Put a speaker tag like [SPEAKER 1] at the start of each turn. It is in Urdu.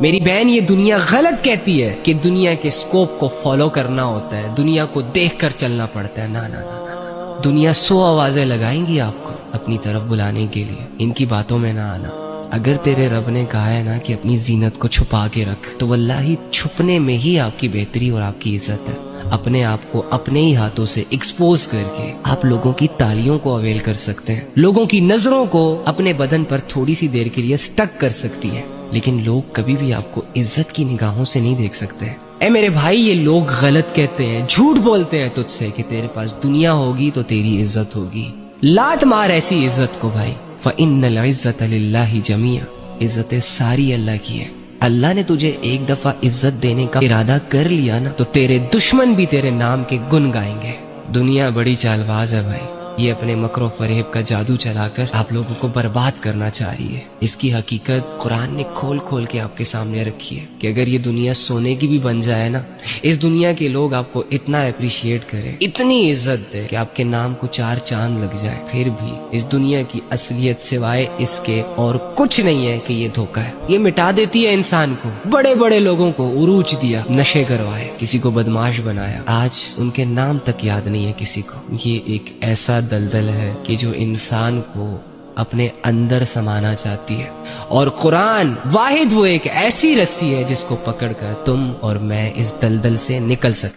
[SPEAKER 1] میری بہن یہ دنیا غلط کہتی ہے کہ دنیا کے سکوپ کو فالو کرنا ہوتا ہے، دنیا کو دیکھ کر چلنا پڑتا ہے۔ نا نا نا نا، دنیا 100 آوازیں لگائیں گی آپ کو اپنی طرف بلانے کے لیے، ان کی باتوں میں نہ آنا۔ اگر تیرے رب نے کہا ہے نا کہ اپنی زینت کو چھپا کے رکھ، تو واللہ چھپنے میں ہی آپ کی بہتری اور آپ کی عزت ہے۔ اپنے آپ کو اپنے ہی ہاتھوں سے ایکسپوز کر کے آپ لوگوں کی تالیوں کو اویل کر سکتے ہیں، لوگوں کی نظروں کو اپنے بدن پر تھوڑی سی دیر کے لیے سٹک کر سکتی ہیں، لیکن لوگ کبھی بھی آپ کو عزت کی نگاہوں سے نہیں دیکھ سکتے۔ اے میرے بھائی، یہ لوگ غلط کہتے ہیں، جھوٹ بولتے ہیں تجھ سے کہ تیرے پاس دنیا ہوگی تو تیری عزت ہوگی۔ لات مار ایسی عزت کو بھائی۔ فَإِنَّ الْعِزَّةَ لِلَّهِ جَمِيعًا، عزتیں ساری اللہ کی ہیں۔ اللہ نے تجھے ایک دفعہ عزت دینے کا ارادہ کر لیا نا، تو تیرے دشمن بھی تیرے نام کے گن گائیں گے۔ دنیا بڑی چالباز ہے بھائی، یہ اپنے مکر و فریب کا جادو چلا کر آپ لوگوں کو برباد کرنا چاہ رہی ہے۔ اس کی حقیقت قرآن نے کھول کھول کے آپ کے سامنے رکھی ہے کہ اگر یہ دنیا سونے کی بھی بن جائے نا، اس دنیا کے لوگ آپ کو اتنا اپریشیٹ کریں، اتنی عزت دے کہ آپ کے نام کو 4 چاند لگ جائے، پھر بھی اس دنیا کی اصلیت سوائے اس کے اور کچھ نہیں ہے کہ یہ دھوکہ ہے۔ یہ مٹا دیتی ہے انسان کو۔ بڑے بڑے لوگوں کو عروج دیا، نشے کروائے، کسی کو بدماش بنایا، آج ان کے نام تک یاد نہیں ہے کسی کو۔ یہ ایک ایسا دلدل ہے کہ جو انسان کو اپنے اندر سمانا چاہتی ہے، اور قرآن واحد وہ ایک ایسی رسی ہے جس کو پکڑ کر تم اور میں اس دلدل سے نکل سکتے۔